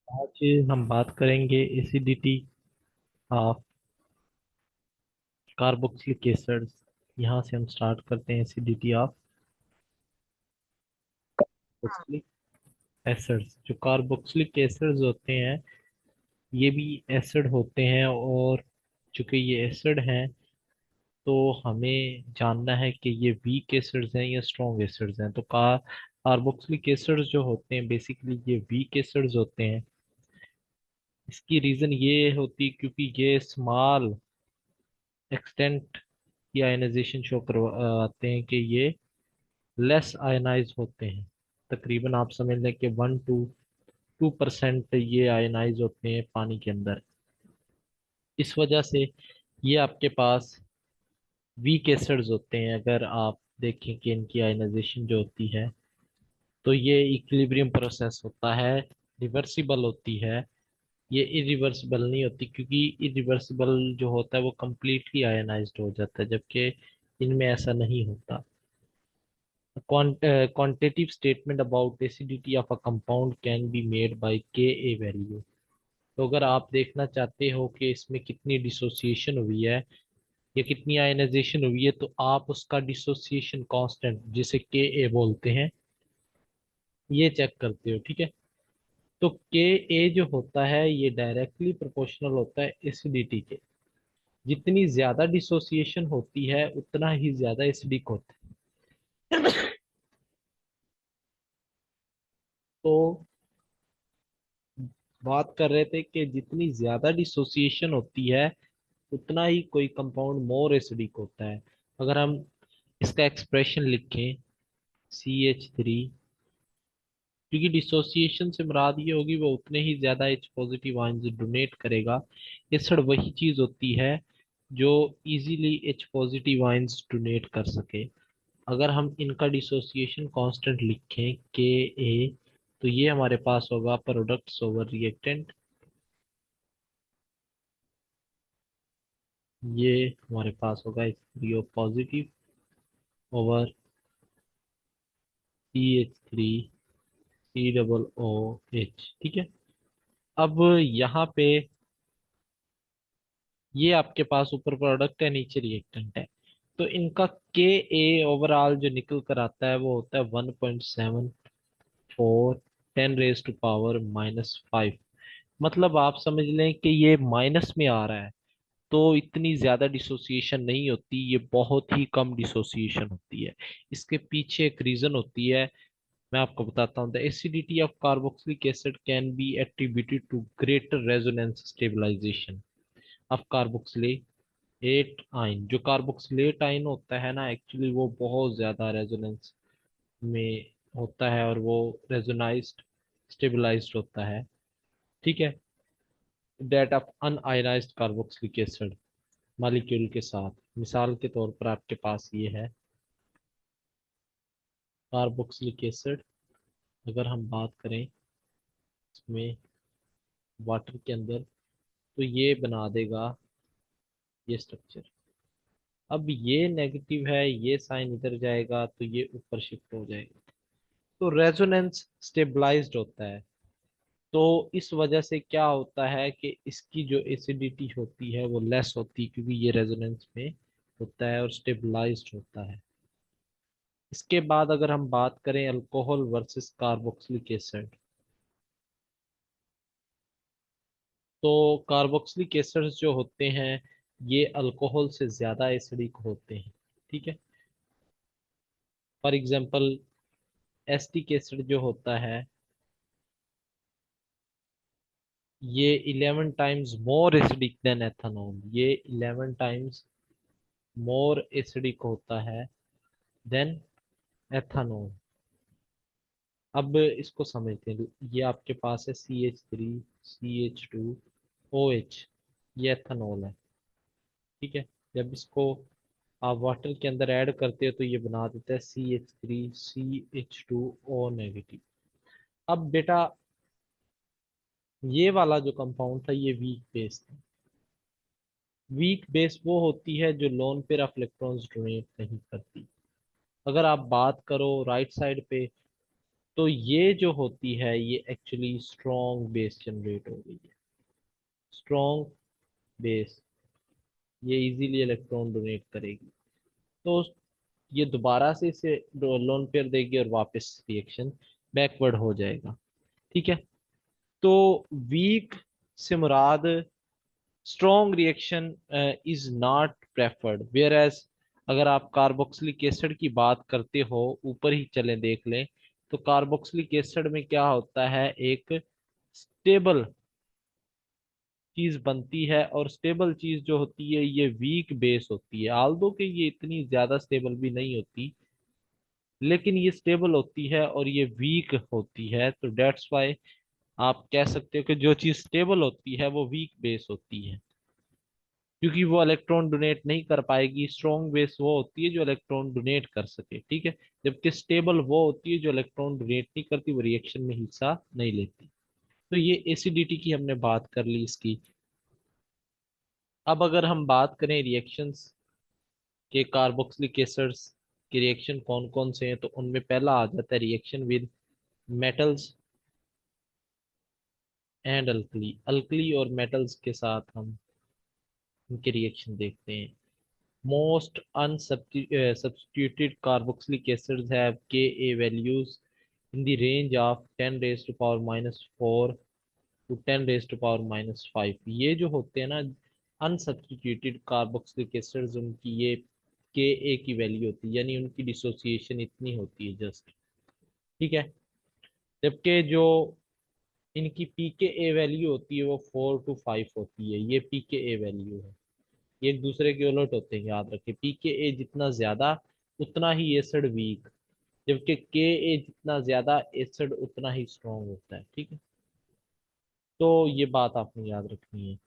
आज हम बात करेंगे एसिडिटी ऑफ कार्बोक्सिलिक एसिड्स। यहाँ से हम स्टार्ट करते हैं एसिडिटी ऑफ कार्बोक्सिलिक एसिड्स। जो कार्बोक्सिलिक एसिड्स होते हैं ये भी एसिड होते हैं, और चूंकि ये एसिड हैं तो हमें जानना है कि ये वीक एसिड्स हैं या स्ट्रॉन्ग एसिड्स हैं। तो कार्बोक्सिलिक एसिड्स जो होते हैं बेसिकली ये वीक एसिड्स होते हैं। इसकी रीज़न ये होती क्योंकि ये स्मॉल एक्सटेंट की आयनाइजेशन शो करवाते हैं कि ये लेस आयनाइज होते हैं। तकरीबन आप समझ लें कि 1 to 2% ये आयनाइज होते हैं पानी के अंदर। इस वजह से ये आपके पास वीक एसिड्स होते हैं। अगर आप देखें कि इनकी आयनाइजेशन जो होती है तो ये इक्विलिब्रियम प्रोसेस होता है, रिवर्सिबल होती है। ये इरिवर्सिबल नहीं होती, क्योंकि इरिवर्सिबल जो होता है वो कम्प्लीटली आयनाइज्ड हो जाता है, जबकि इनमें ऐसा नहीं होता। Quantitative statement about acidity of a compound can be made by Ka value। तो अगर आप देखना चाहते हो कि इसमें कितनी डिसोसिएशन हुई है या कितनी आयनाइजेशन हुई है, तो आप उसका डिसोसिएशन कांस्टेंट जिसे Ka बोलते हैं ये चेक करते हो, ठीक है। तो Ka जो होता है ये डायरेक्टली प्रोपोर्शनल होता है एसिडिटी के। जितनी ज्यादा डिसोसिएशन होती है उतना ही ज्यादा एसिडिक होता है। तो बात कर रहे थे कि जितनी ज्यादा डिसोसिएशन होती है उतना ही कोई कंपाउंड मोर एसिडिक होता है। अगर हम इसका एक्सप्रेशन लिखें CH3, क्योंकि डिसोसिएशन से मुराद ये होगी वो उतने ही ज्यादा H पॉजिटिव आयंस डोनेट करेगा। एसिड वही चीज होती है जो easily H positive ions donate कर सके। अगर हम इनका डिसोसिएशन कांस्टेंट लिखें Ka, तो ये हमारे पास होगा प्रोडक्ट्स ओवर रिएक्टेंट। ये हमारे पास होगा H3O positive over CH3 COOH, ठीक है। अब यहाँ पे ये आपके पास ऊपर प्रोडक्ट है, नीचे रिएक्टेंट है। तो इनका Ka ओवरऑल जो निकल कर आता है वो होता है 1.74 10⁻⁻⁵। मतलब आप समझ लें कि ये माइनस में आ रहा है, तो इतनी ज्यादा डिसोसिएशन नहीं होती, ये बहुत ही कम डिसोसिएशन होती है। इसके पीछे एक रीजन होती है, मैं आपको बताता हूँ। The acidity of carboxylic acid can be attributed to greater resonance stabilisation of carboxylate ion. जो कार्बोक्सिलेट आइन होता है ना, एक्चुअली वो बहुत ज्यादा रेजोनेंस में होता है और वो रेजोनाइज्ड स्टेबलाइज्ड होता है, ठीक है, that of unionised carboxylic acid molecule के साथ। मिसाल के तौर पर आपके पास ये है कार्बोक्सिलिक एसिड। अगर हम बात करें इसमें वाटर के अंदर, तो ये बना देगा ये स्ट्रक्चर। अब ये नेगेटिव है, ये साइन इधर जाएगा तो ये ऊपर शिफ्ट हो जाएगा, तो रेजोनेंस स्टेबलाइज्ड होता है। तो इस वजह से क्या होता है कि इसकी जो एसिडिटी होती है वो लेस होती है, क्योंकि ये रेजोनेंस में होता है और स्टेबलाइज्ड होता है। इसके बाद अगर हम बात करें अल्कोहल वर्सेस कार्बोक्सिलिक एसिड, तो कार्बोक्सिलिक एसिड्स जो होते हैं ये अल्कोहल से ज्यादा एसिडिक होते हैं, ठीक है। फॉर एग्जांपल एसिटिक एसिड जो होता है ये 11 times more acidic then ethanol. ये 11 टाइम्स मोर एसिडिक होता है देन एथेनॉल। अब इसको समझते हैं। ये आपके पास है CH3 CH2OH, ये एथेनॉल है, ठीक है। जब इसको आप वाटर के अंदर ऐड करते हो तो ये बना देता है CH3CH2O नेगेटिव। अब बेटा ये वाला जो कंपाउंड था ये वीक बेस था। वीक बेस वो होती है जो lone pair of electrons donate नहीं करती। अगर आप बात करो राइट साइड पे, तो ये जो होती है ये एक्चुअली स्ट्रॉन्ग बेस जनरेट हो गई है। स्ट्रॉन्ग बेस ये इजीली इलेक्ट्रॉन डोनेट करेगी, तो ये दोबारा से इसे लोन पेयर देगी और वापस रिएक्शन बैकवर्ड हो जाएगा। ठीक है। तो वीक से मुराद strong reaction is not preferred, whereas अगर आप कार्बोक्सिलिक एसिड की बात करते हो, ऊपर ही चले देख लें, तो कार्बोक्सिलिक एसिड में क्या होता है, एक स्टेबल चीज बनती है, और स्टेबल चीज जो होती है ये वीक बेस होती है, आल्दो कि ये इतनी ज्यादा स्टेबल भी नहीं होती, लेकिन ये स्टेबल होती है और ये वीक होती है, तो डेट्स वाई आप कह सकते हो कि जो चीज स्टेबल होती है वो वीक बेस होती है, क्योंकि वो इलेक्ट्रॉन डोनेट नहीं कर पाएगी। स्ट्रॉन्ग बेस वो होती है जो इलेक्ट्रॉन डोनेट कर सके, ठीक है, जबकि स्टेबल वो होती है जो इलेक्ट्रॉन डोनेट नहीं करती, वो रिएक्शन में हिस्सा नहीं लेती। तो ये एसिडिटी की हमने बात कर ली इसकी। अब अगर हम बात करें रिएक्शंस के, कार्बोक्सिलिक एसिड्स के रिएक्शन कौन कौन से हैं, तो उनमें पहला आ जाता है reaction with metals and alkali. Alkali और मेटल्स के साथ हम इनके रिएक्शन देखते हैं। Most unsubstituted carboxylic acids have Ka values in the range of 10 raised to power minus 4 to 10 raised to power minus 5। ये जो होते हैं ना अनसब्स्टिट्यूटेड कार्बोक्सिलिक एसिड्स, उनकी ये Ka की वैल्यू होती है, यानी उनकी डिसोसिएशन इतनी होती है जस्ट। ठीक है। जबकि जो इनकी pKa वैल्यू होती है वो 4 to 5 होती है, ये pKa वैल्यू है। ये एक दूसरे के उलट होते हैं, याद रखें, pKa जितना ज्यादा उतना ही एसिड वीक, जबकि Ka जितना ज्यादा एसिड उतना ही स्ट्रॉन्ग होता है। ठीक है, तो ये बात आपने याद रखनी है।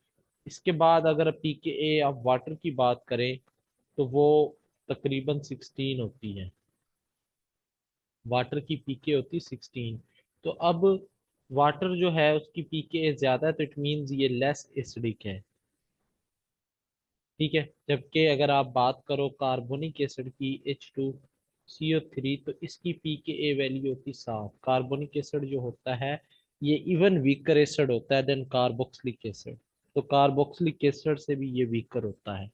इसके बाद अगर pKa ऑफ वाटर की बात करें तो वो तकरीबन 16 होती है। वाटर की पीके होती है 16। तो अब वाटर जो है उसकी पीके ज्यादा है, तो इट मीन्स ये लेस एसिडिक है। ठीक है। जबकि अगर आप बात करो कार्बोनिक एसिड की H2CO3, तो इसकी pKa वैल्यू होती 7। कार्बोनिक एसिड जो होता है ये इवन वीकर एसिड होता है देन कार्बोक्सिलिक एसिड, तो कार्बोक्सिलिक एसिड से भी ये वीकर होता है।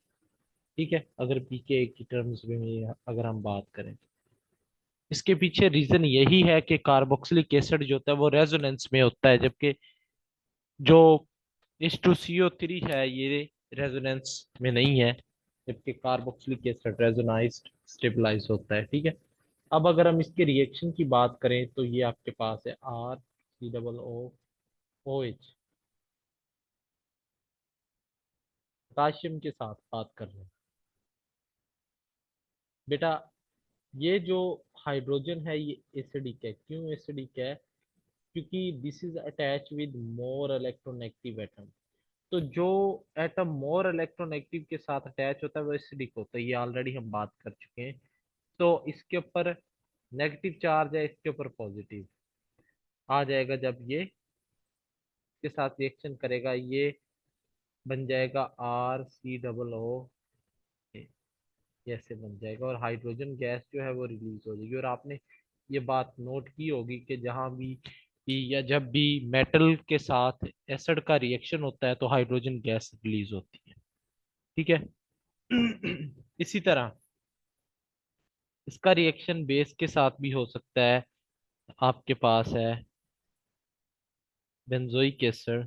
ठीक है, अगर pKa की टर्म्स में अगर हम बात करें, इसके पीछे रीजन यही है कि कार्बोक्सिलिक एसिड जो होता है वो रेजोनेंस में होता है, जबकि जो H2CO3 है ये रेजोनेंस में नहीं है, जबकि कार्बोक्सिलिक एसिड रेजोनाइज्ड स्टेबलाइज होता है। ठीक है। अब अगर हम इसके रिएक्शन की बात करें तो ये आपके पास है RCOO OH, पोटाशियम के साथ बात कर रहे हैं बेटा। ये जो हाइड्रोजन है ये एसिडिक है। क्यों एसिडिक है? क्योंकि this is attach with more electronegative atom. तो जो एटम मोर इलेक्ट्रोनेगेटिव के साथ अटैच होता है वो एसिडिक होता है, ये ऑलरेडी हम बात कर चुके हैं। तो इसके ऊपर नेगेटिव चार्ज है, इसके ऊपर पॉजिटिव आ जाएगा। जब ये के साथ रिएक्शन करेगा ये बन जाएगा RCOO, ऐसे बन जाएगा, और हाइड्रोजन गैस जो है वो रिलीज हो जाएगी। और आपने ये बात नोट की होगी कि जहां भी या जब भी मेटल के साथ एसिड का रिएक्शन होता है तो हाइड्रोजन गैस रिलीज होती है। ठीक है। इसी तरह इसका रिएक्शन बेस के साथ भी हो सकता है। आपके पास है बेंजोइक एसिड,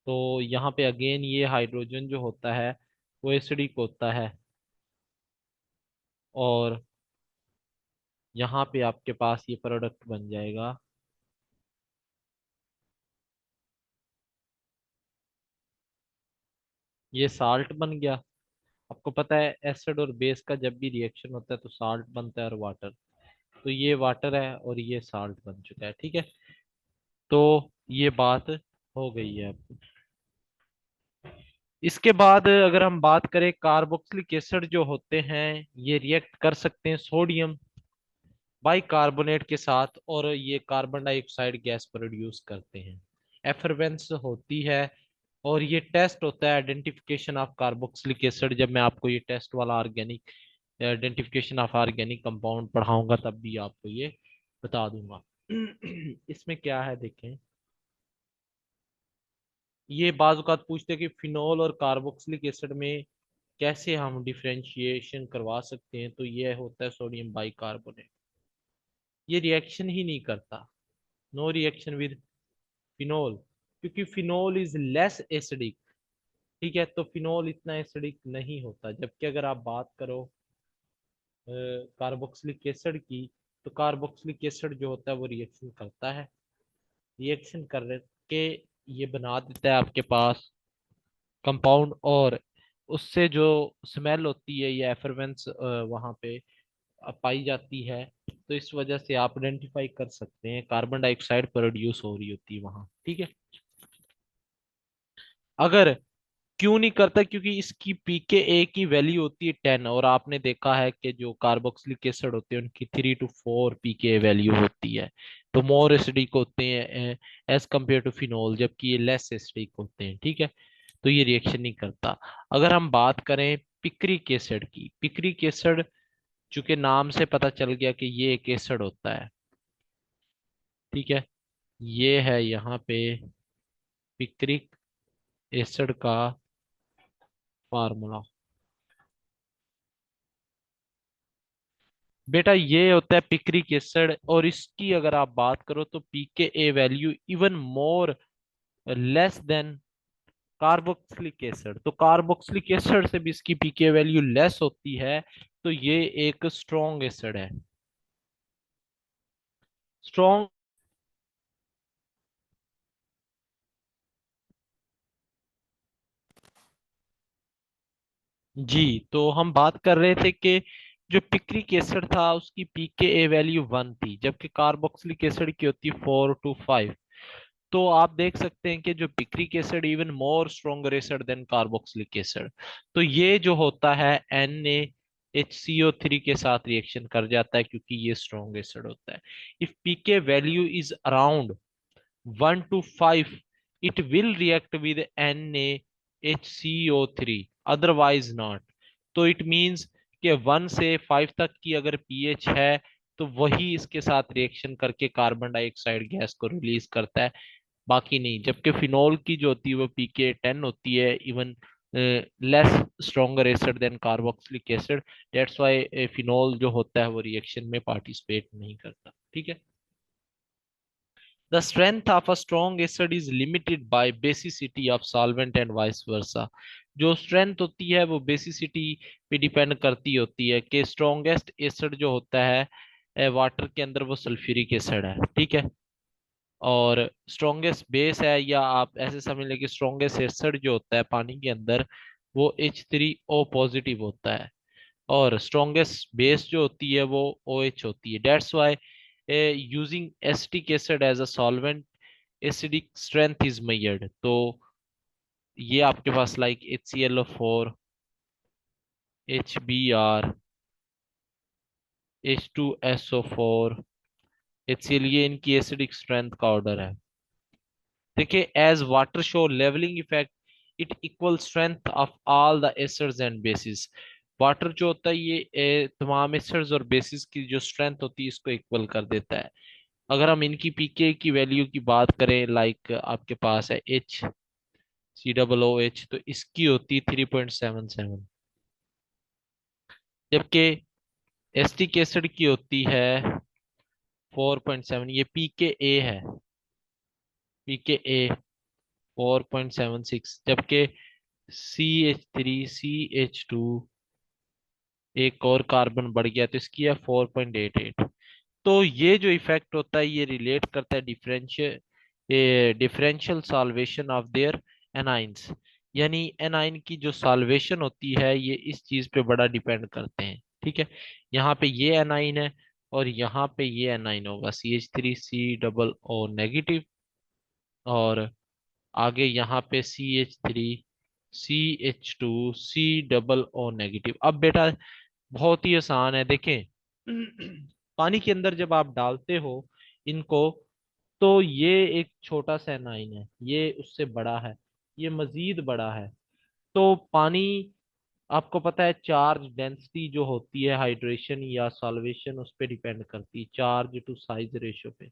तो यहाँ पे अगेन ये हाइड्रोजन जो होता है वो एसिडिक होता है, और यहाँ पे आपके पास ये प्रोडक्ट बन जाएगा। ये साल्ट बन गया। आपको पता है एसिड और बेस का जब भी रिएक्शन होता है तो साल्ट बनता है और वाटर, तो ये वाटर है और ये साल्ट बन चुका है। ठीक है, तो ये बात हो गई है अब। इसके बाद अगर हम बात करें, कार्बोक्सिलिक एसिड जो होते हैं ये रिएक्ट कर सकते हैं सोडियम बाइकार्बोनेट के साथ, और ये कार्बन डाइऑक्साइड गैस प्रोड्यूस करते हैं, एफरवेंस होती है। और ये टेस्ट होता है आइडेंटिफिकेशन ऑफ कार्बोक्सिलिक एसिड, जब मैं आपको ये टेस्ट वाला organic identification of organic compound पढ़ाऊंगा तब भी आपको ये बता दूंगा। इसमें क्या है देखें, ये बाज़ औक़ात पूछते हैं कि फिनोल और कार्बोक्सिलिक एसिड में कैसे हम डिफरेंशिएशन करवा सकते हैं, तो ये होता है सोडियम बाइकार्बोनेट। ये रिएक्शन ही नहीं करता, नो रिएक्शन विद फिनोल, क्योंकि फिनोल इज लेस एसिडिक। ठीक है, तो फिनोल इतना एसिडिक नहीं होता। जबकि अगर आप बात करो कार्बोक्सिलिक एसिड की, तो कार्बोक्सिलिक एसिड जो होता है वो रिएक्शन करता है, रिएक्शन कर के ये बना देता है आपके पास कंपाउंड, और उससे जो स्मेल होती है या एफरवेंस वहाँ पे पाई जाती है। तो इस वजह से आप आइडेंटिफाई कर सकते हैं कार्बन डाइऑक्साइड प्रोड्यूस हो रही होती है वहाँ। ठीक है, अगर क्यों नहीं करता, क्योंकि इसकी pKa की वैल्यू होती है 10, और आपने देखा है कि जो कार्बोक्सिलिक एसिड होते हैं उनकी 3 to 4 pKa वैल्यू होती है, तो मोर एसिडिक होते हैं एज कम्पेयर टू फिनोल, जबकि ये लेस एसिडिक होते हैं। ठीक है, तो ये रिएक्शन नहीं करता। अगर हम बात करें पिक्रिक एसिड की, पिक्रिक एसिड चूंकि नाम से पता चल गया कि ये एक एसिड होता है। ठीक है, ये है यहाँ पे पिक्रिक एसिड का फार्मूला। बेटा ये होता है पिक्रिक एसिड, और इसकी अगर आप बात करो तो pKa value even more less than carboxylic acid, तो कार्बोक्सिलिक एसिड से भी इसकी pKa वैल्यू लेस होती है। तो ये एक स्ट्रॉन्ग एसिड है, स्ट्रॉन्ग। जी, तो हम बात कर रहे थे कि जो पिक्रिक एसिड था उसकी pKa वैल्यू 1 थी, जबकि कार्बोक्सिलिक एसिड की होती है 4 to 5। तो आप देख सकते हैं कि जो picric acid even more stronger acid than carboxylic acid. तो ये जो होता है NaHCO3 के साथ रिएक्शन कर जाता है, क्योंकि ये स्ट्रॉन्ग एसिड होता है। If pK value is around 1 to 5, it will react with NaHCO3, otherwise not। तो इट मींस कि 1 से 5 तक की अगर पीएच है तो वही इसके साथ रिएक्शन करके कार्बन डाइऑक्साइड गैस को रिलीज करता है, बाकी नहीं। जबकि फिनोल की जो होती है वो pK 10 होती है, even less stronger acid than carboxylic acid. That's why phenol जो होता है वो रिएक्शन में पार्टिसिपेट नहीं करता। ठीक है, the strength of a strong acid is limited by basicity of solvent and vice versa। जो स्ट्रेंथ होती है वो बेसिसिटी पे डिपेंड करती होती है कि स्ट्रॉन्गेस्ट एसिड जो होता है वाटर के अंदर वो सल्फ्यूरिक एसिड है। ठीक है, और स्ट्रॉन्गेस्ट बेस है, या आप ऐसे समझ लें कि स्ट्रॉन्गेस्ट एसिड जो होता है पानी के अंदर वो H3O पॉजिटिव होता है, और स्ट्रॉन्गेस्ट बेस जो होती है वो OH होती है। That's why using acetic acid as a solvent acidic strength is measured. तो ये आपके पास like HClO4, HBr, H2SO4, HCl, ये इनकी एसिडिक स्ट्रेंथ का ऑर्डर है। देखिए, as water show levelling effect, it equal strength of all the acids and bases. Water जो होता है ये तमाम एसिड्स और बेसिस की जो स्ट्रेंथ होती है इसको इक्वल कर देता है। अगर हम इनकी पीके की वैल्यू की बात करें, लाइक आपके पास है HCOOH, तो इसकी होती है 3.77, जबकि एसिटिक एसिड की होती है 4.7। ये pKa है, pKa 4.76, जबकि CH3CH2 एक और कार्बन बढ़ गया तो इसकी है 4.88। तो ये जो इफेक्ट होता है ये रिलेट करता है differential solvation of their anions, यानी एनाइन की जो सॉल्वेशन होती है ये इस चीज पे बड़ा डिपेंड करते हैं। ठीक है, यहाँ पे ये एनाइन है और यहाँ पे ये एनाइन होगा CH3C+O और आगे यहाँ पे CH3CH2C+O। अब बेटा बहुत ही आसान है, देखें। पानी के अंदर जब आप डालते हो इनको, तो ये एक छोटा सा एनाइन है, ये उससे बड़ा है, ये मजीद बड़ा है। तो पानी आपको पता है चार्ज डेंसिटी जो होती है हाइड्रेशन या सॉल्वेशन उस पर डिपेंड करती है, चार्ज टू साइज रेशियो पे।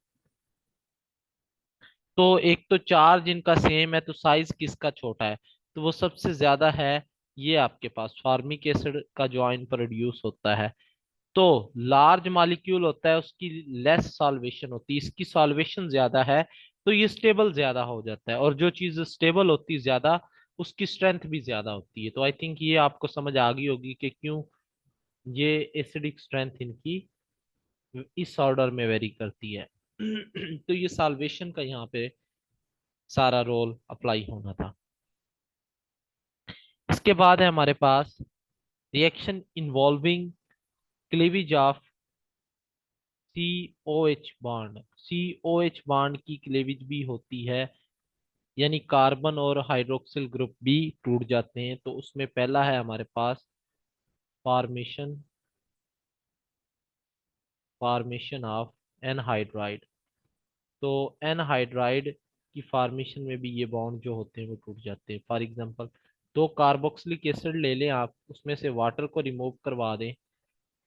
तो एक तो चार्ज इनका सेम है तो साइज किसका छोटा है, तो वो सबसे ज्यादा है ये आपके पास फॉर्मिक एसिड का जो आयन प्रोड्यूस होता है। तो लार्ज मॉलिक्यूल होता है उसकी लेस सॉल्वेशन होती है, इसकी सॉल्वेशन ज्यादा है तो ये स्टेबल ज्यादा हो जाता है, और जो चीज स्टेबल होती है ज्यादा उसकी स्ट्रेंथ भी ज्यादा होती है। तो आई थिंक ये आपको समझ आ गई होगी कि क्यों ये एसिडिक स्ट्रेंथ इनकी इस ऑर्डर में वेरी करती है। तो ये सॉल्वेशन का यहाँ पे सारा रोल अप्लाई होना था। इसके बाद है हमारे पास reaction involving cleavage of COH bond. COH bond की क्लीवेज भी होती है, यानी कार्बन और हाइड्रोक्सिल ग्रुप भी टूट जाते हैं। तो उसमें पहला है हमारे पास फॉर्मेशन फॉर्मेशन ऑफ एनहाइड्राइड। तो एनहाइड्राइड की फॉर्मेशन में भी ये बॉन्ड जो होते हैं वो टूट जाते हैं। फॉर एग्जांपल दो कार्बोक्सिलिक एसिड ले लें आप, उसमें से वाटर को रिमूव करवा दें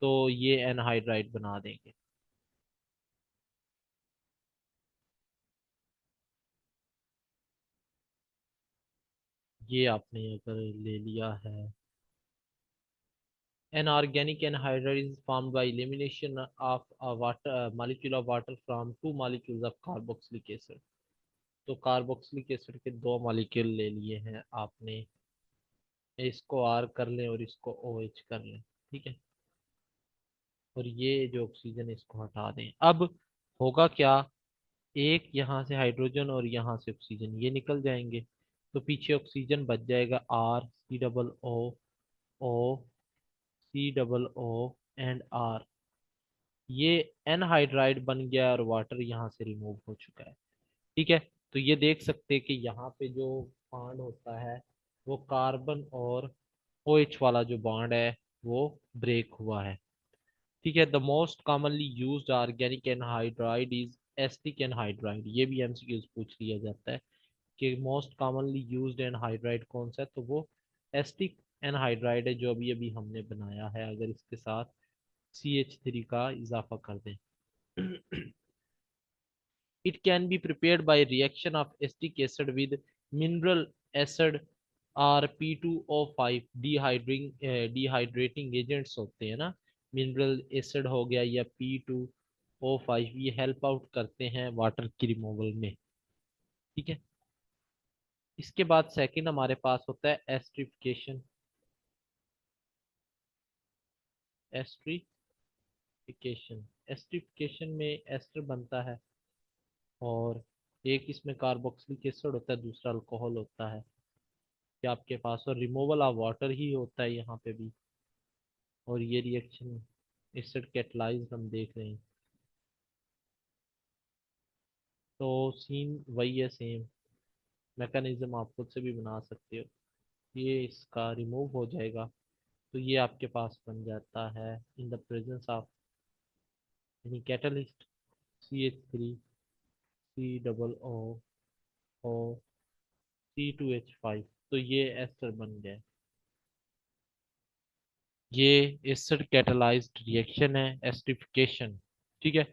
तो ये एनहाइड्राइड बना देंगे। ये आपने अगर ले लिया है, an organic anhydride is formed by elimination of a water molecule of water from two molecules of carboxylic acid। तो कार्बोक्सिलिक एसिड के दो मॉलिक्यूल ले लिए हैं आपने, इसको R कर लें और इसको OH कर लें, ठीक है। और ये जो ऑक्सीजन है इसको हटा दें। अब होगा क्या, एक यहाँ से हाइड्रोजन और यहाँ से ऑक्सीजन ये निकल जाएंगे, तो पीछे ऑक्सीजन बच जाएगा R, C double O and R। ये एनहाइड्राइड बन गया और वाटर यहाँ से रिमूव हो चुका है, ठीक है। तो ये देख सकते हैं कि यहाँ पे जो बॉन्ड होता है वो कार्बन और OH वाला जो बॉन्ड है वो ब्रेक हुआ है, ठीक है। The most commonly used organic anhydride is asterisk anhydride. ये भी MCQs पूछ लिया जाता है कि मोस्ट कॉमनली यूज्ड एनहाइड्राइड कौन सा है, तो वो एस्टिक एनहाइड्राइड है जो अभी अभी हमने बनाया है। अगर इसके साथ CH3 का इजाफा कर दें। It can be prepared by reaction of acetic acid with mineral acid और P2O5 डिहाइड्रेटिंग एजेंट्स होते हैं ना, मिनरल एसिड हो गया या P2O5, ये हेल्प आउट करते हैं वाटर की रिमूवल में, ठीक है। इसके बाद सेकंड हमारे पास होता है एस्ट्रिफिकेशन। एस्ट्रिफिकेशन एस्ट्रिफिकेशन में एस्टर बनता है, और एक इसमें कार्बोक्सिलिक एसिड होता है, दूसरा अल्कोहल होता है कि आपके पास, और रिमूवल ऑफ वाटर ही होता है यहाँ पे भी। और ये रिएक्शन एसिड कैटलाइज्ड हम देख रहे हैं। तो सीन वही है सेम, मैकेनिज्म आप खुद से भी बना सकते हो। ये इसका रिमूव हो जाएगा तो ये आपके पास बन जाता है इन द प्रेजेंस ऑफ यानी catalyst CH3, C double O, O, C2H5। तो ये एस्टर बन गया। ये एसिड कैटलाइज्ड रिएक्शन है एस्टिफिकेशन, ठीक है।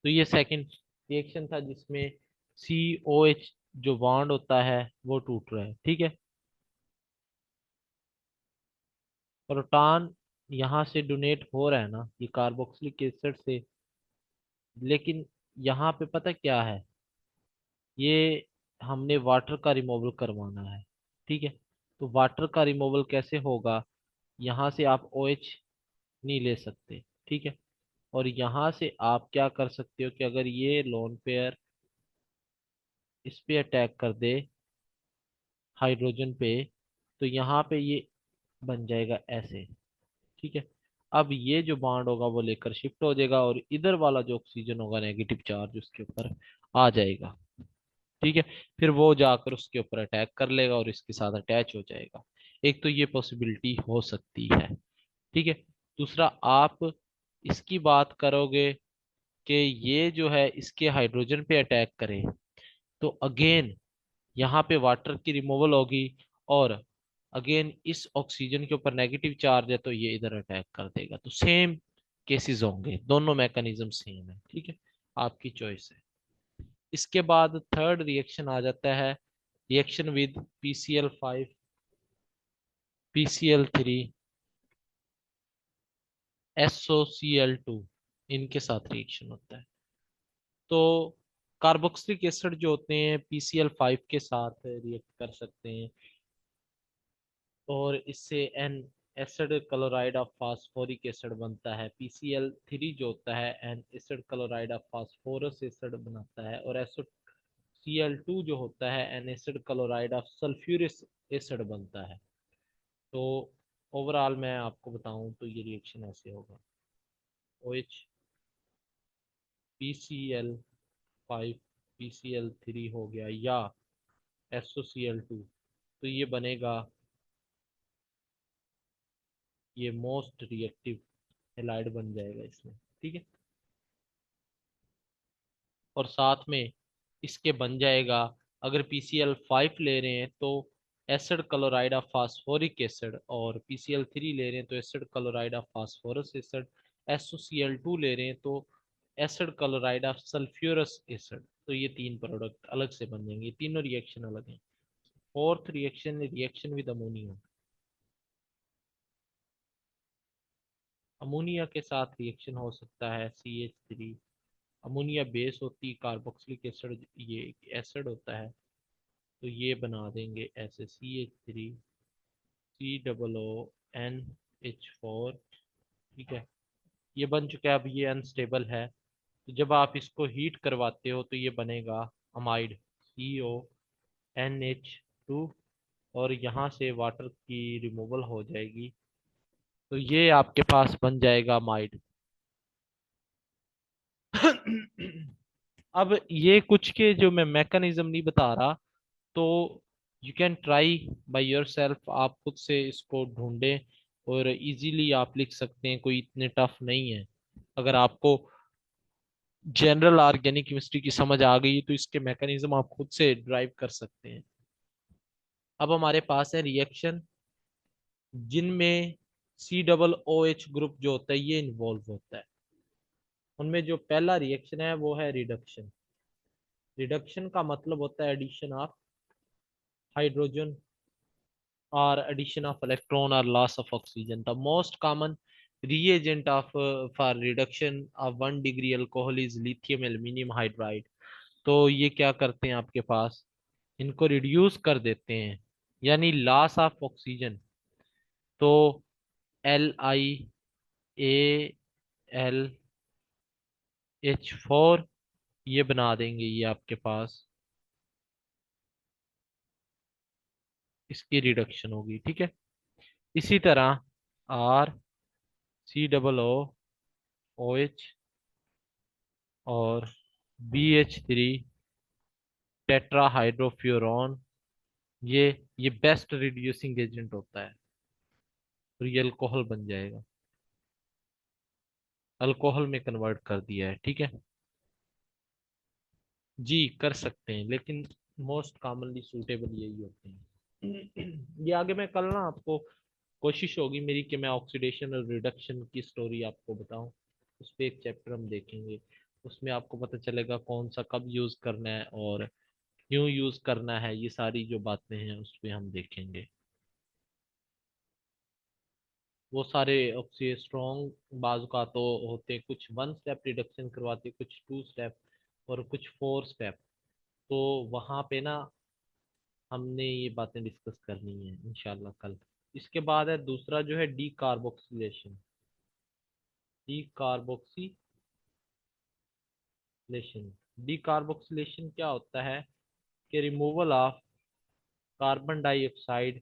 तो ये सेकंड रिएक्शन था जिसमें COH जो बॉन्ड होता है वो टूट रहा है, ठीक है। प्रोटॉन यहाँ से डोनेट हो रहा है ना ये कार्बोक्सिलिक एसिड से, लेकिन यहाँ पे पता क्या है, ये हमने वाटर का रिमूवल करवाना है, ठीक है। तो वाटर का रिमूवल कैसे होगा, यहाँ से आप OH नहीं ले सकते, ठीक है। और यहाँ से आप क्या कर सकते हो कि अगर ये लोन पेयर इस पे अटैक कर दे हाइड्रोजन पे, तो यहाँ पे ये बन जाएगा ऐसे, ठीक है। अब ये जो बॉन्ड होगा वो लेकर शिफ्ट हो जाएगा और इधर वाला जो ऑक्सीजन होगा नेगेटिव चार्ज उसके ऊपर आ जाएगा, ठीक है। फिर वो जाकर उसके ऊपर अटैक कर लेगा और इसके साथ अटैच हो जाएगा। एक तो ये पॉसिबिलिटी हो सकती है, ठीक है। दूसरा आप इसकी बात करोगे कि ये जो है इसके हाइड्रोजन पे अटैक करे, तो अगेन यहाँ पे वाटर की रिमूवल होगी और अगेन इस ऑक्सीजन के ऊपर नेगेटिव चार्ज है तो ये इधर अटैक कर देगा। तो सेम केसेस होंगे, दोनों मैकेनिज्म सेम है, ठीक है, आपकी चॉइस है। इसके बाद थर्ड रिएक्शन आ जाता है, reaction with PCl5, PCl3, SOCl2, इनके साथ रिएक्शन होता है। तो कार्बोक्सिलिक एसिड जो होते हैं PCl5 के साथ रिएक्ट कर सकते हैं, और इससे N acid chloride of phosphoric acid बनता है। PCl3 जो होता है N acid chloride of phosphorus acid बनाता है, और Cl2 जो होता है N acid chloride of sulphuric acid बनता है। तो ओवरऑल मैं आपको बताऊं तो ये रिएक्शन ऐसे होगा, OH PCl5 PCl3 हो गया, या SOCl2, तो ये बनेगा, ये मोस्ट रिएक्टिव हेलाइड बन जाएगा इसमें, ठीक है। और साथ में इसके बन जाएगा, अगर PCl5 ले रहे हैं तो acid chloride of phosphoric acid, और PCl3 ले रहे हैं तो acid chloride of phosphorus acid, SOCl2 ले रहे हैं तो acid chloride of sulphurous acid. तो ये तीन प्रोडक्ट अलग से बन जाएंगे, तीनों रिएक्शन अलग हैं। Fourth reaction, reaction with ammonia. Ammonia के साथ रिएक्शन हो सकता है CH3, अमोनिया बेस होती है, कार्बोक्सिलिक एसिड ये एक एसिड होता है, तो ये बना देंगे ऐसे CH3 COO NH4, ठीक है, ये बन चुका है। अब ये अनस्टेबल है, तो जब आप इसको हीट करवाते हो तो ये बनेगा अमाइड CONH2, और यहाँ से वाटर की रिमूवल हो जाएगी, तो ये आपके पास बन जाएगा अमाइड। अब ये कुछ के जो मैं मैकेनिज्म नहीं बता रहा, तो you can try by yourself, आप खुद से इसको ढूंढें और इजीली आप लिख सकते हैं, कोई इतने टफ नहीं है। अगर आपको जनरल ऑर्गेनिक केमिस्ट्री की समझ आ गई तो इसके मैकेनिज्म आप खुद से ड्राइव कर सकते हैं। अब हमारे पास है रिएक्शन जिनमें COOH ग्रुप जो होता है ये इन्वॉल्व होता है। उनमें जो पहला रिएक्शन है वो है रिडक्शन। रिडक्शन का मतलब होता है addition of hydrogen or addition of electron or loss of oxygen. The most common reagent of for reduction of 1 degree alcohol is lithium aluminium hydride. तो ये क्या करते हैं आपके पास, इनको रिड्यूस कर देते हैं, यानी लॉस ऑफ ऑक्सीजन। तो LiAlH4 ये बना देंगे, ये आपके पास इसकी रिडक्शन होगी, ठीक है। इसी तरह RCOOH और BH3 टेट्राहाइड्रोफ्यूरॉन, ये ये बेस्ट रिड्यूसिंग एजेंट होता है, तो ये अल्कोहल बन जाएगा, अल्कोहल में कन्वर्ट कर दिया है, ठीक है। जी कर सकते हैं, लेकिन मोस्ट कॉमनली सूटेबल यही होते हैं। ये आगे मैं कल ना आपको कोशिश होगी मेरी कि मैं ऑक्सीडेशन और रिडक्शन की स्टोरी आपको बताऊं, उस पर एक चैप्टर हम देखेंगे, उसमें आपको पता चलेगा कौन सा कब यूज करना है और क्यों यूज करना है, ये सारी जो बातें हैं उस पर हम देखेंगे। वो सारे ऑक्सी स्ट्रॉन्ग बाजू का तो होते हैं, कुछ 1 स्टेप रिडक्शन करवाते, कुछ 2 स्टेप और कुछ 4 स्टेप। तो वहाँ पे ना हमने ये बातें डिस्कस करनी है इंशाल्लाह कल। इसके बाद है दूसरा जो है D carboxylation. D carboxylation, D carboxylation क्या होता है कि removal of carbon dioxide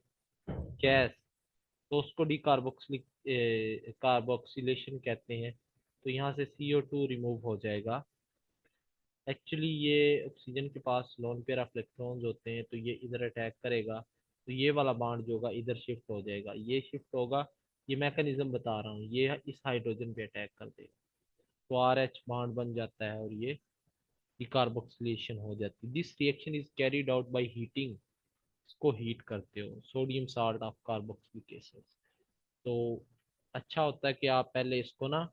gas, तो उसको डी कार्बोक्सिलेशन कहते हैं। तो यहाँ से CO2 रिमूव हो जाएगा। एक्चुअली ये ऑक्सीजन के पास लोन पेयर ऑफ इलेक्ट्रॉन्स होते हैं, तो ये इधर अटैक करेगा, तो ये वाला बॉन्ड जो होगा इधर शिफ्ट हो जाएगा, ये शिफ्ट होगा, ये मैकेनिज्म बता रहा हूँ, ये इस हाइड्रोजन पे अटैक कर देगा, तो RH बॉन्ड बन जाता है और ये डिकार्बोक्सिलेशन हो जाती है। This reaction is carried out by heating इसको हीट करते हो, sodium salt of carboxylic acid. तो अच्छा होता है कि आप पहले इसको ना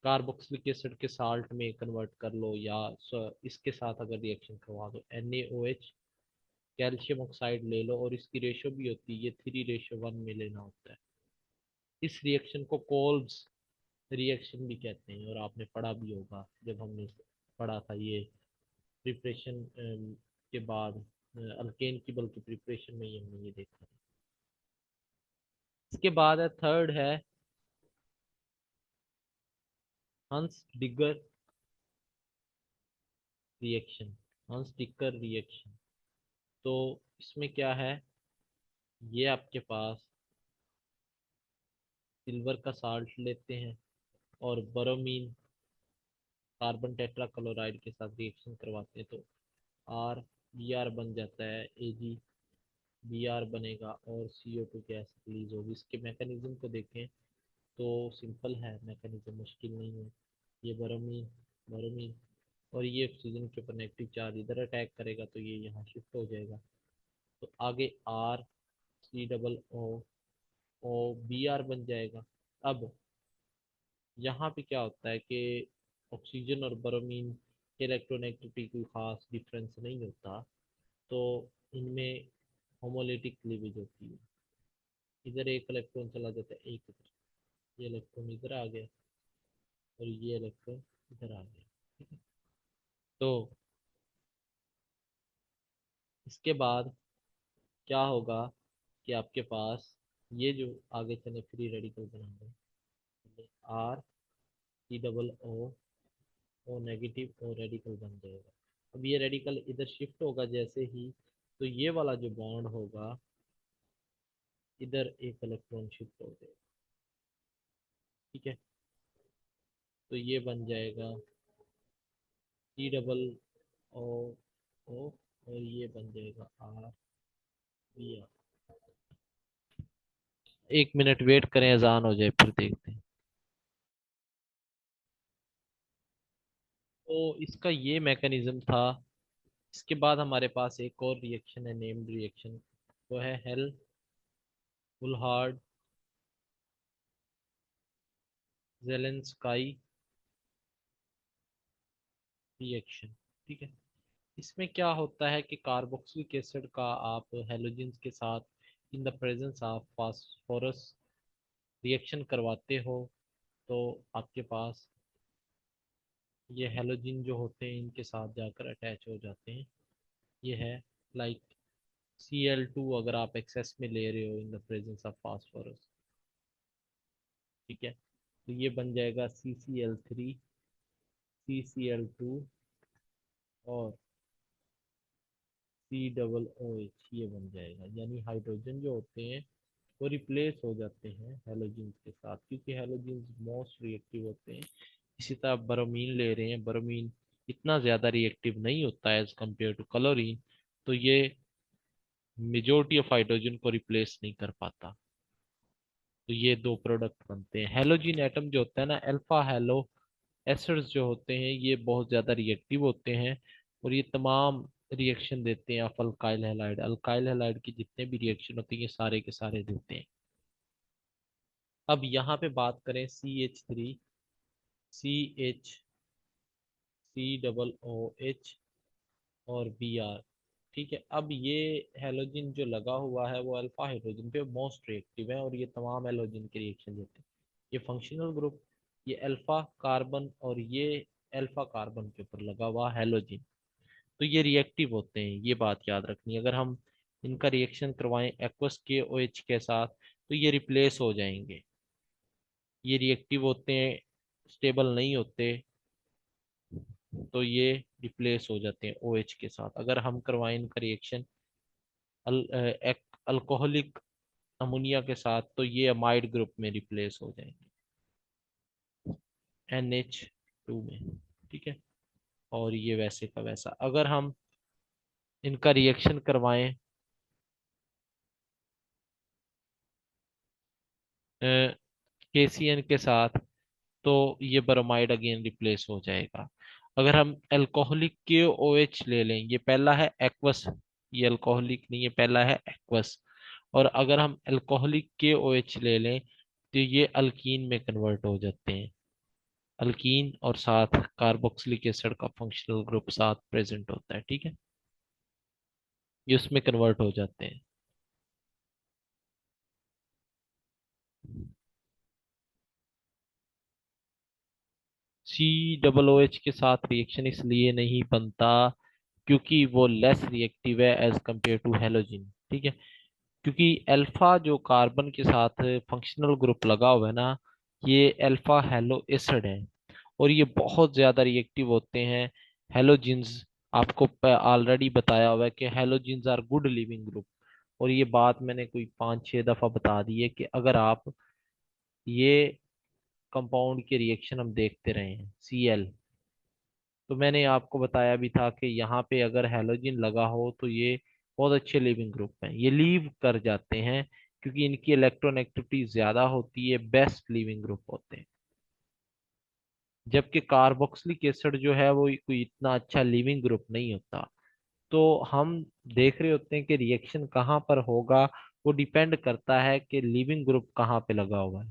कार्बोक्सिलिक एसिड के साल्ट में कन्वर्ट कर लो, या इसके साथ अगर रिएक्शन करवा दो NaOH कैल्शियम ऑक्साइड ले लो, और इसकी रेशो भी होती है ये 3:1 में लेना होता है। इस रिएक्शन को कोल्ब्स रिएक्शन भी कहते हैं, और आपने पढ़ा भी होगा जब हमने पढ़ा था ये प्रिपरेशन के बाद अल्केन की, बल्कि प्रिपरेशन में ही हमने ये देखा था। इसके बाद है थर्ड है हंस डिगर रिएक्शन। हंस डिगर रिएक्शन, तो इसमें क्या है, ये आपके पास सिल्वर का साल्ट लेते हैं और ब्रोमीन कार्बन टेट्राक्लोराइड के साथ रिएक्शन करवाते हैं, तो आर बी आर बन जाता है, AgBr बनेगा और CO2 गैस रिलीज होगी। इसके मैकेनिज्म को देखें तो सिंपल है मैकेनिज्म, मुश्किल नहीं है। ये ब्रोमीन ब्रोमीन और ये ऑक्सीजन के ऊपर नेगेटिव चार्ज इधर अटैक करेगा, तो ये यहाँ शिफ्ट हो जाएगा। तो आगे RCOO बन जाएगा। अब यहाँ पे क्या होता है कि ऑक्सीजन और ब्रोमीन के इलेक्ट्रोनेगेटिविटी कोई खास डिफरेंस नहीं होता, तो इनमें होमोलिटिक क्लीवेज होती है। इधर एक इलेक्ट्रॉन चला जाता है, एक इधर, ये इलेक्ट्रॉन इधर आ गया और ये इलेक्ट्रॉन इधर आ गया, ठीक है। तो इसके बाद क्या होगा कि आपके पास ये जो आगे चले फ्री रेडिकल बना दें, RCOO नेगेटिव और रेडिकल बन जाएगा। अब ये रेडिकल इधर शिफ्ट होगा जैसे ही, तो ये वाला जो बॉन्ड होगा इधर एक इलेक्ट्रॉन शिफ्ट हो जाएगा, ठीक है। तो ये बन जाएगा COO और ये बन जाएगा RBr। एक मिनट वेट करें, अजान हो जाए फिर देखते हैं। तो इसका ये मैकेनिज्म था। इसके बाद हमारे पास एक और रिएक्शन है, नेम्ड रिएक्शन, वो है हेल वुलहार्ड जेलेंस्काई रिएक्शन, ठीक है। इसमें क्या होता है कि कार्बोक्सिलिक एसिड का आप हेलोजेंस के साथ in the presence of phosphorus reaction करवाते हो, तो आपके पास ये हेलोजन जो होते हैं इनके साथ जाकर अटैच हो जाते हैं। ये है लाइक Cl2 अगर आप एक्सेस में ले रहे हो in the presence of phosphorus, ठीक है। तो ये बन जाएगा CCl3 CCl2 और COOH, ये बन जाएगा। यानी हाइड्रोजन जो होते हैं वो रिप्लेस हो जाते हैं हेलोजन के साथ, क्योंकि हेलोजन मोस्ट रिएक्टिव होते हैं। इसी तरह ब्रोमीन ले रहे हैं, ब्रोमीन इतना ज़्यादा रिएक्टिव नहीं होता है एज कम्पेयर टू क्लोरीन, तो ये मेजोरिटी ऑफ हाइड्रोजन को रिप्लेस नहीं कर पाता। तो ये दो प्रोडक्ट बनते हैं। हेलोजन एटम जो होता है ना, अल्फा हेलो एसिड्स जो होते हैं ये बहुत ज़्यादा रिएक्टिव होते हैं, और ये तमाम रिएक्शन देते हैं of alkyl halide. Alkyl halide की जितने भी रिएक्शन होती है ये सारे के सारे देते हैं। अब यहाँ पे बात करें CH3CH और Br, ठीक है। अब ये हेलोजन जो लगा हुआ है वो अल्फा हाइड्रोजन पे मोस्ट रिएक्टिव है, और ये तमाम हेलोजन के रिएक्शन देते हैं। ये फंक्शनल ग्रुप, ये अल्फा कार्बन और ये अल्फा कार्बन के ऊपर लगा हुआ हेलोजन, तो ये रिएक्टिव होते हैं, ये बात याद रखनी है। अगर हम इनका रिएक्शन करवाएं एक्वस के OH के साथ, तो ये रिप्लेस हो जाएंगे। ये रिएक्टिव होते हैं, स्टेबल नहीं होते, तो ये रिप्लेस हो जाते हैं OH के साथ। अगर हम करवाएं इनका रिएक्शन अल्कोहलिक अमोनिया के साथ, तो ये अमाइड ग्रुप में रिप्लेस हो जाएंगे NH2 में, ठीक है। और ये वैसे का वैसा। अगर हम इनका रिएक्शन करवाएं KCN के साथ, तो ये ब्रोमाइड अगेन रिप्लेस हो जाएगा। अगर हम अल्कोहलिक के OH ले लें, ये पहला है एक्वस, ये अल्कोहलिक नहीं है, पहला है एक्वस। और अगर हम अल्कोहलिक के OH ले लें तो ये अल्कीन में कन्वर्ट हो जाते हैं। अल्कीन और साथ कार्बोक्सिलिक एसिड का फंक्शनल ग्रुप साथ प्रेजेंट होता है, ठीक है, ये उसमें कन्वर्ट हो जाते हैं। COOH के साथ रिएक्शन इसलिए नहीं बनता क्योंकि वो लेस रिएक्टिव है एज कंपेयर टू हेलोजन, ठीक है। क्योंकि अल्फा जो कार्बन के साथ फंक्शनल ग्रुप लगा हुआ है ना, ये अल्फा हेलो एसिड है और ये बहुत ज्यादा रिएक्टिव होते हैं हेलोजिन्स। आपको ऑलरेडी बताया हुआ है कि हेलोजिन्स आर गुड लिविंग ग्रुप। और ये बात मैंने कोई 5-6 दफा बता दी है कि अगर आप ये कंपाउंड के रिएक्शन हम देखते रहे हैं Cl, तो मैंने आपको बताया भी था कि यहाँ पे अगर हैलोजन लगा हो तो ये बहुत अच्छे लिविंग ग्रुप हैं, ये लीव कर जाते हैं क्योंकि इनकी इलेक्ट्रोनेगेटिविटी ज्यादा होती है, बेस्ट लिविंग ग्रुप होते हैं। जबकि कार्बोक्सिलिक एसिड जो है वो कोई इतना अच्छा लिविंग ग्रुप नहीं होता। तो हम देख रहे होते हैं कि रिएक्शन कहाँ पर होगा, वो डिपेंड करता है कि लिविंग ग्रुप कहाँ पे लगा हुआ है,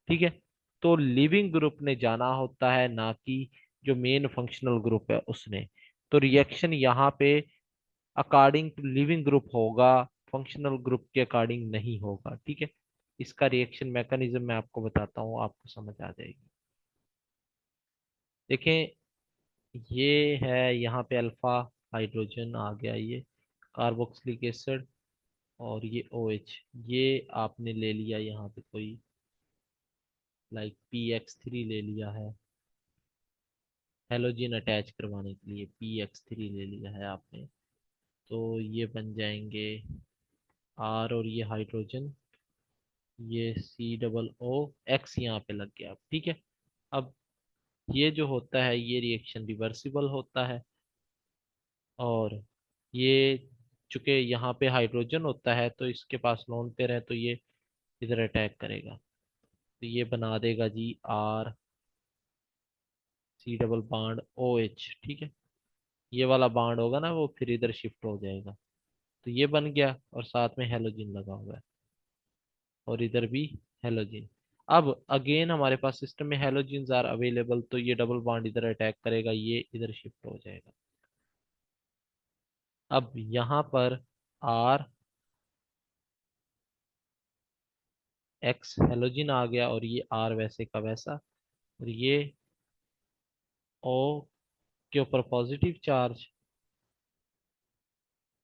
ठीक है। तो लिविंग ग्रुप ने जाना होता है, ना कि जो मेन फंक्शनल ग्रुप है उसने। तो रिएक्शन यहाँ पे अकॉर्डिंग टू लिविंग ग्रुप होगा, फंक्शनल ग्रुप के अकॉर्डिंग नहीं होगा, ठीक है। इसका रिएक्शन मैकेनिज्म मैं आपको बताता हूँ, आपको समझ आ जाएगी। देखें, ये है यहाँ पे अल्फा हाइड्रोजन आ गया, ये कार्बोक्सिलिक एसिड और ये OH, ये आपने ले लिया यहाँ पे कोई लाइक PX3 ले लिया है हेलोजन अटैच करवाने के लिए, PX3 ले लिया है आपने। तो ये बन जाएंगे R और ये हाइड्रोजन, ये COO, X यहाँ पे लग गया, ठीक है। अब ये जो होता है ये रिएक्शन रिवर्सिबल होता है। और ये चूंकि यहाँ पे हाइड्रोजन होता है तो इसके पास लोन पेयर है तो ये इधर अटैक करेगा, तो ये बना देगा जी R, C double bond OH, ठीक है। ये वाला बॉन्ड होगा ना वो फिर इधर शिफ्ट हो जाएगा, तो ये बन गया और साथ में हेलोजन लगा हुआ है और इधर भी हेलोजन। अब अगेन हमारे पास सिस्टम में हेलोजन्स आर अवेलेबल, तो ये डबल बॉन्ड इधर अटैक करेगा, ये इधर शिफ्ट हो जाएगा। अब यहाँ पर RX हेलोजन आ गया और ये R वैसे का वैसा, और ये O के ऊपर पॉजिटिव चार्ज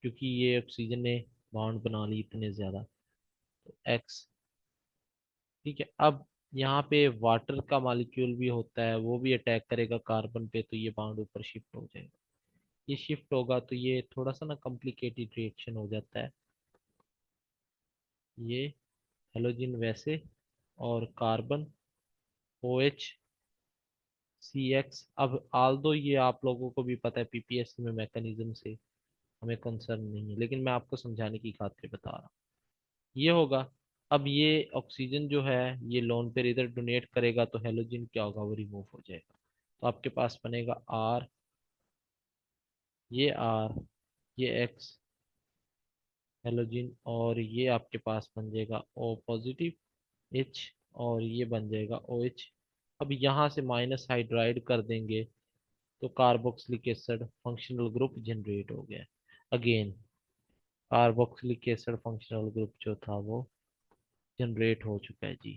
क्योंकि ये ऑक्सीजन ने बॉन्ड बना ली इतने ज्यादा, तो X, ठीक है। अब यहाँ पे वाटर का मॉलिक्यूल भी होता है, वो भी अटैक करेगा कार्बन पे, तो ये बॉन्ड ऊपर शिफ्ट हो जाएगा। ये शिफ्ट होगा तो ये थोड़ा सा ना कॉम्प्लिकेटेड रिएक्शन हो जाता है। ये हेलोजन वैसे और कार्बन OH, CX। अब आल्दो ये आप लोगों को भी पता है PPSC में मैकेनिज्म से हमें कंसर्न नहीं है, लेकिन मैं आपको समझाने की खातिर बता रहा हूँ। ये होगा। अब ये ऑक्सीजन जो है ये लोन पेयर इधर डोनेट करेगा तो हेलोजन क्या होगा, वो रिमूव हो जाएगा। तो आपके पास बनेगा R, ये X हेलोजन, और ये आपके पास बन जाएगा O पॉजिटिव H, और ये बन जाएगा OH। अब यहाँ से माइनस हाइड्राइड कर देंगे तो carboxylic acid functional group generate हो गया। Again carboxylic acid functional group जो था वो जनरेट हो चुका है जी,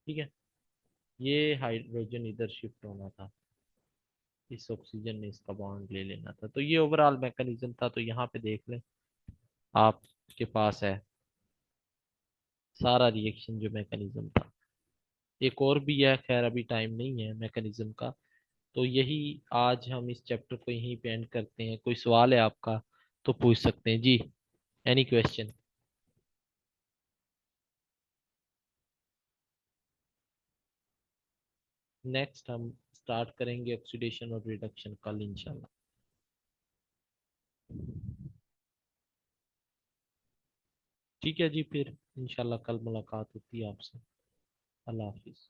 ठीक है। ये हाइड्रोजन इधर शिफ्ट होना था, इस ऑक्सीजन ने इसका बॉन्ड ले लेना था, तो ये ओवरऑल मैकेनिज्म था। तो यहाँ पे देख लें, आपके पास है सारा रिएक्शन जो मैकेनिज्म था। एक और भी है, खैर अभी टाइम नहीं है मैकेनिज्म का। तो यही आज हम इस चैप्टर को यहीं पे एंड करते हैं। कोई सवाल है आपका तो पूछ सकते हैं जी, एनी क्वेश्चन। नेक्स्ट हम स्टार्ट करेंगे ऑक्सीडेशन और रिडक्शन कल इंशाल्लाह। ठीक है जी, फिर इंशाल्लाह कल मुलाकात होती है आपसे। अल्लाह हाफिज।